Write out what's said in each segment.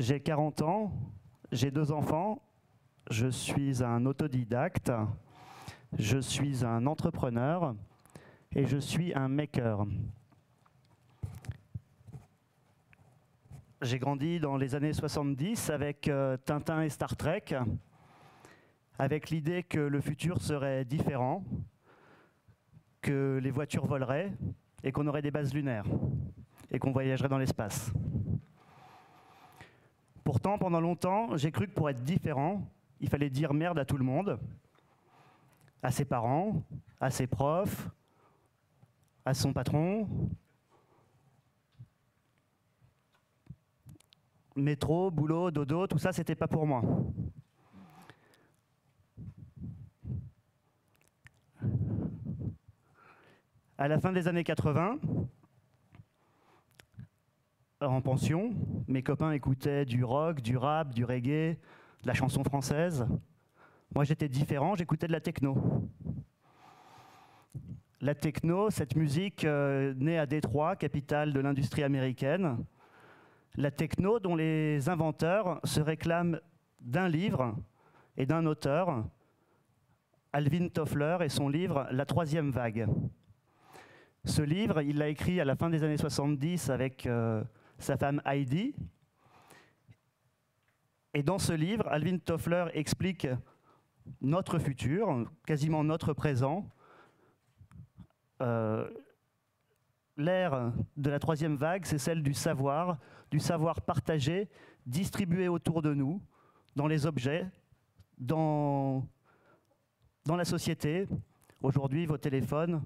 J'ai 40 ans, j'ai 2 enfants, je suis un autodidacte, je suis un entrepreneur et je suis un maker. J'ai grandi dans les années 70 avec Tintin et Star Trek, avec l'idée que le futur serait différent, que les voitures voleraient et qu'on aurait des bases lunaires et qu'on voyagerait dans l'espace. Pourtant, pendant longtemps, j'ai cru que pour être différent, il fallait dire merde à tout le monde, à ses parents, à ses profs, à son patron. Métro, boulot, dodo, tout ça, c'était pas pour moi. À la fin des années 80, en pension, mes copains écoutaient du rock, du rap, du reggae, de la chanson française. Moi, j'étais différent, j'écoutais de la techno. La techno, cette musique née à Détroit, capitale de l'industrie américaine. La techno dont les inventeurs se réclament d'un livre et d'un auteur, Alvin Toffler, et son livre « La troisième vague ». Ce livre, il l'a écrit à la fin des années 70 avec sa femme Heidi. Et dans ce livre, Alvin Toffler explique notre futur, quasiment notre présent. L'ère de la troisième vague, c'est celle du savoir partagé, distribué autour de nous, dans les objets, dans la société. Aujourd'hui, vos téléphones,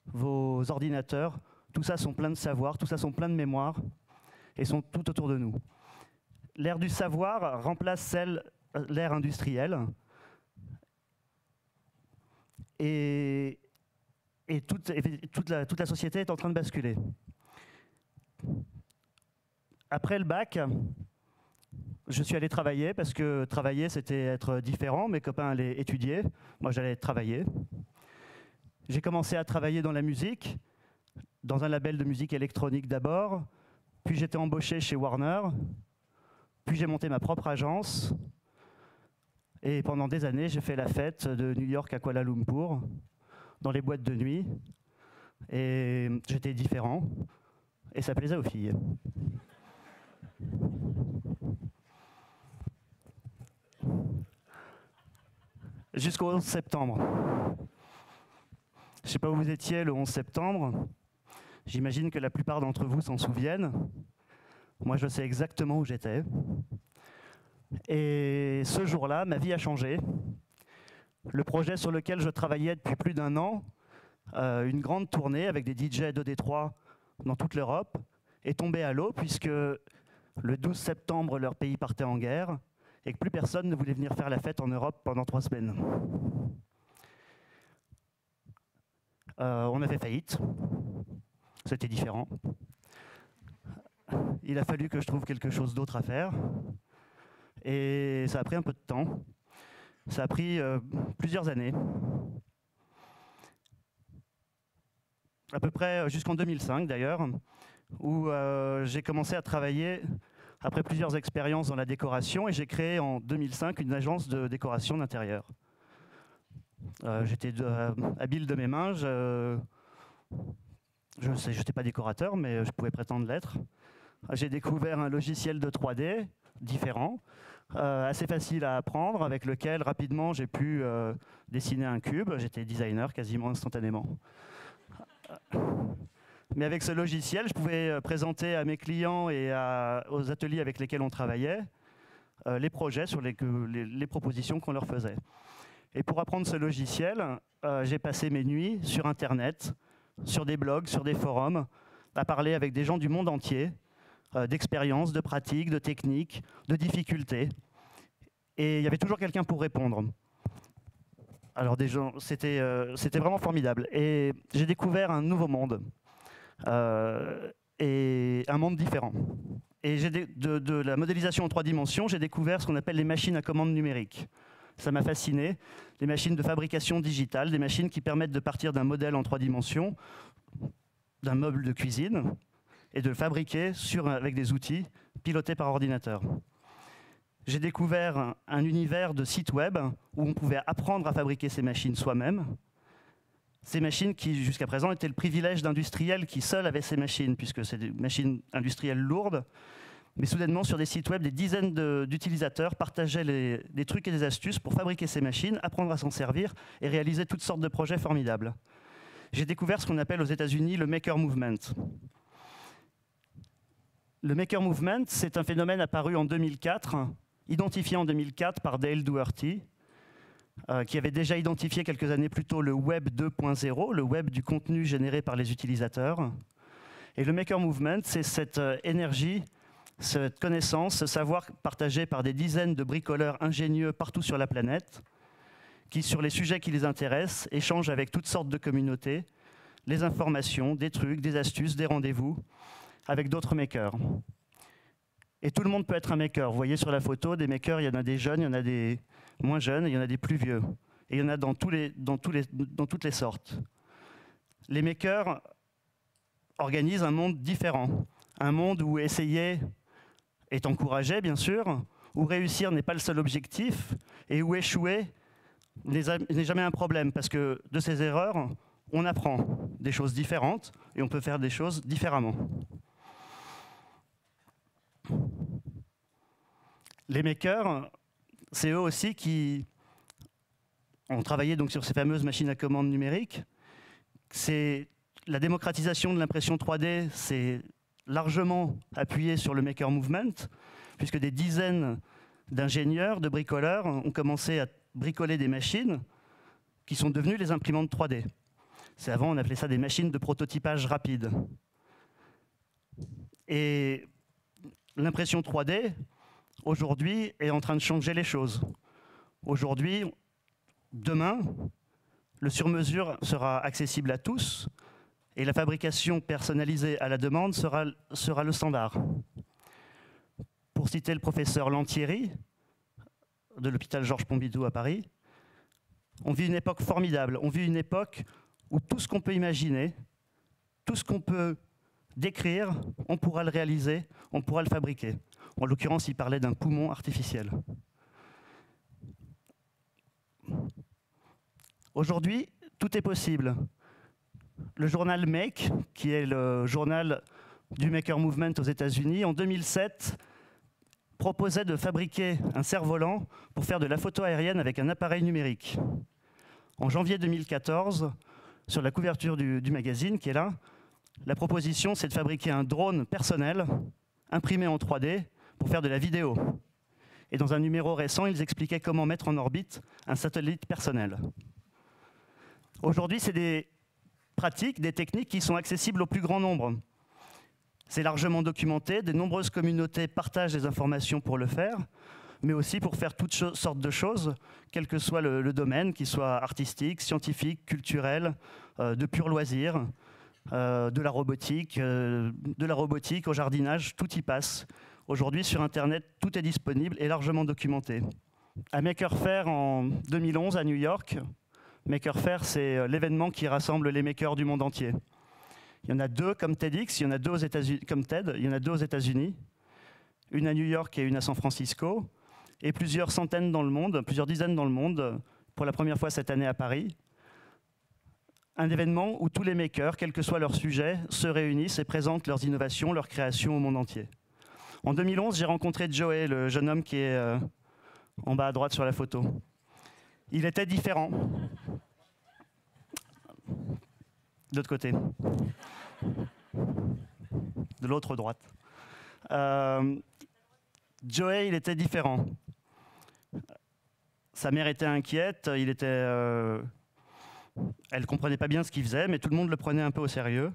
vos ordinateurs, tout ça sont plein de savoir, tout ça sont plein de mémoire et sont tout autour de nous. L'ère du savoir remplace l'ère industrielle et toute la société est en train de basculer. Après le bac, je suis allé travailler parce que travailler, c'était être différent. Mes copains allaient étudier, moi j'allais travailler. J'ai commencé à travailler dans la musique, dans un label de musique électronique d'abord, puis j'étais embauché chez Warner, puis j'ai monté ma propre agence, et pendant des années, j'ai fait la fête de New York à Kuala Lumpur, dans les boîtes de nuit, et j'étais différent, et ça plaisait aux filles. Jusqu'au 11 septembre. Je ne sais pas où vous étiez le 11 septembre. J'imagine que la plupart d'entre vous s'en souviennent. Moi, je sais exactement où j'étais. Et ce jour-là, ma vie a changé. Le projet sur lequel je travaillais depuis plus d'1 an, une grande tournée avec des DJ de Détroit dans toute l'Europe, est tombé à l'eau puisque le 12 septembre, leur pays partait en guerre et que plus personne ne voulait venir faire la fête en Europe pendant 3 semaines. On a fait faillite. C'était différent. Il a fallu que je trouve quelque chose d'autre à faire. Et ça a pris un peu de temps. Ça a pris plusieurs années. À peu près jusqu'en 2005 d'ailleurs, où j'ai commencé à travailler après plusieurs expériences dans la décoration et j'ai créé en 2005 une agence de décoration d'intérieur. J'étais habile de mes mains, je n'étais pas décorateur, mais je pouvais prétendre l'être. J'ai découvert un logiciel de 3D différent, assez facile à apprendre, avec lequel rapidement j'ai pu dessiner un cube. J'étais designer quasiment instantanément. Mais avec ce logiciel, je pouvais présenter à mes clients et aux ateliers avec lesquels on travaillait les projets sur les propositions qu'on leur faisait. Et pour apprendre ce logiciel, j'ai passé mes nuits sur Internet, sur des blogs, sur des forums, à parler avec des gens du monde entier, d'expériences, de pratiques, de techniques, de difficultés. Et il y avait toujours quelqu'un pour répondre. Alors c'était vraiment formidable. Et j'ai découvert un nouveau monde, et un monde différent. Et de la modélisation en 3 dimensions, j'ai découvert ce qu'on appelle les machines à commande numérique. Ça m'a fasciné, les machines de fabrication digitale, des machines qui permettent de partir d'un modèle en 3 dimensions, d'un meuble de cuisine, et de le fabriquer avec des outils pilotés par ordinateur. j'ai découvert un univers de sites web où on pouvait apprendre à fabriquer ces machines soi-même. Ces machines qui, jusqu'à présent, étaient le privilège d'industriels qui seuls avaient ces machines, puisque c'est des machines industrielles lourdes. Mais soudainement, sur des sites web, des dizaines d'utilisateurs partageaient des trucs et des astuces pour fabriquer ces machines, apprendre à s'en servir et réaliser toutes sortes de projets formidables. J'ai découvert ce qu'on appelle aux États-Unis le Maker Movement. Le Maker Movement, c'est un phénomène apparu en 2004, identifié en 2004 par Dale Dougherty, qui avait déjà identifié quelques années plus tôt le Web 2.0, le web du contenu généré par les utilisateurs. Et le Maker Movement, c'est cette énergie, cette connaissance, ce savoir partagé par des dizaines de bricoleurs ingénieux partout sur la planète, qui, sur les sujets qui les intéressent, échangent avec toutes sortes de communautés, les informations, des trucs, des astuces, des rendez-vous, avec d'autres makers. Et tout le monde peut être un maker. Vous voyez sur la photo, des makers, il y en a des jeunes, il y en a des moins jeunes, il y en a des plus vieux. Et il y en a dans toutes les sortes. Les makers organisent un monde différent. Un monde où essayer est encouragé, bien sûr, où réussir n'est pas le seul objectif, et où échouer n'est jamais un problème, parce que de ces erreurs, on apprend des choses différentes, et on peut faire des choses différemment. Les makers, c'est eux aussi qui ont travaillé donc sur ces fameuses machines à commande numériques. C'est la démocratisation de l'impression 3D, c'est largement appuyé sur le Maker Movement, puisque des dizaines d'ingénieurs, de bricoleurs ont commencé à bricoler des machines qui sont devenues les imprimantes 3D. Avant, on appelait ça des machines de prototypage rapide. Et l'impression 3D, aujourd'hui, est en train de changer les choses. Aujourd'hui, demain, le sur-mesure sera accessible à tous, et la fabrication personnalisée à la demande sera le standard. Pour citer le professeur Lantieri, de l'hôpital Georges Pompidou à Paris, on vit une époque formidable. On vit une époque où tout ce qu'on peut imaginer, tout ce qu'on peut décrire, on pourra le réaliser, on pourra le fabriquer. En l'occurrence, il parlait d'un poumon artificiel. Aujourd'hui, tout est possible. Le journal Make, qui est le journal du Maker Movement aux États-Unis, en 2007, proposait de fabriquer un cerf-volant pour faire de la photo aérienne avec un appareil numérique. En janvier 2014, sur la couverture du magazine qui est là, la proposition, c'est de fabriquer un drone personnel imprimé en 3D pour faire de la vidéo. Et dans un numéro récent, ils expliquaient comment mettre en orbite un satellite personnel. Aujourd'hui, c'est des pratiques, des techniques qui sont accessibles au plus grand nombre. C'est largement documenté, de nombreuses communautés partagent des informations pour le faire, mais aussi pour faire toutes sortes de choses, quel que soit le domaine, qu'il soit artistique, scientifique, culturel, de pur loisir, de la robotique au jardinage, tout y passe. Aujourd'hui, sur Internet, tout est disponible et largement documenté. À Maker Faire en 2011 à New York, Maker Faire, c'est l'événement qui rassemble les makers du monde entier. Il y en a deux comme TEDx, il y en a deux aux États-Unis, comme TED, il y en a deux aux États-Unis, une à New York et une à San Francisco, et plusieurs centaines dans le monde, plusieurs dizaines dans le monde, pour la première fois cette année à Paris. Un événement où tous les makers, quel que soit leur sujet, se réunissent et présentent leurs innovations, leurs créations au monde entier. En 2011, j'ai rencontré Joey, le jeune homme qui est en bas à droite sur la photo. Il était différent. De l'autre côté. De l'autre droite. Joey, il était différent. Sa mère était inquiète, elle ne comprenait pas bien ce qu'il faisait, mais tout le monde le prenait un peu au sérieux.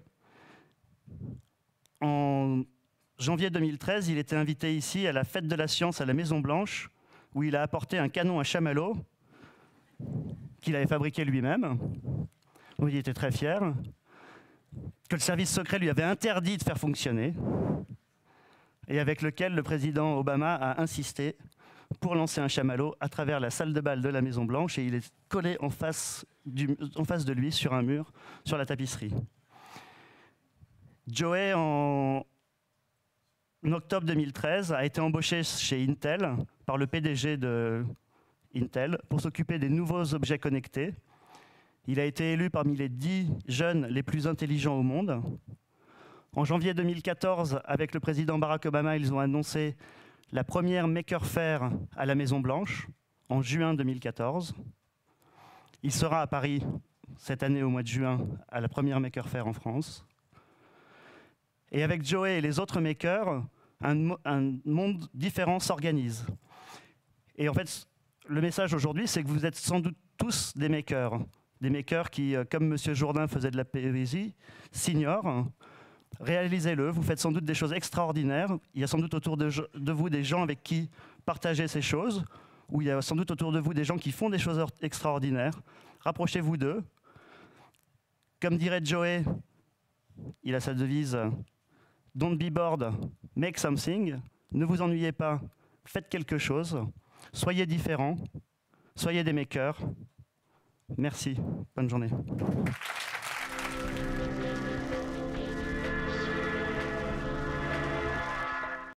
En janvier 2013, il était invité ici à la fête de la science à la Maison Blanche, où il a apporté un canon à chamallow qu'il avait fabriqué lui-même, où il était très fier, que le service secret lui avait interdit de faire fonctionner, et avec lequel le président Obama a insisté pour lancer un chamallow à travers la salle de bal de la Maison Blanche, et il est collé en face de lui, sur un mur, sur la tapisserie. Joey, en en octobre 2013, a été embauché chez Intel par le PDG de Intel pour s'occuper des nouveaux objets connectés. Il a été élu parmi les 10 jeunes les plus intelligents au monde. En janvier 2014, avec le président Barack Obama, ils ont annoncé la première Maker Faire à la Maison-Blanche, en juin 2014. Il sera à Paris cette année au mois de juin, à la première Maker Faire en France. Et avec Joey et les autres makers, un monde différent s'organise. Et en fait, le message aujourd'hui, c'est que vous êtes sans doute tous des makers qui, comme M. Jourdain faisait de la poésie, s'ignorent. Réalisez-le, vous faites sans doute des choses extraordinaires. Il y a sans doute autour de vous des gens avec qui partager ces choses, ou il y a sans doute autour de vous des gens qui font des choses extraordinaires. Rapprochez-vous d'eux. Comme dirait Joey, il a sa devise « Don't be bored, make something ». Ne vous ennuyez pas, faites quelque chose. Soyez différents, soyez des makers. Merci, bonne journée.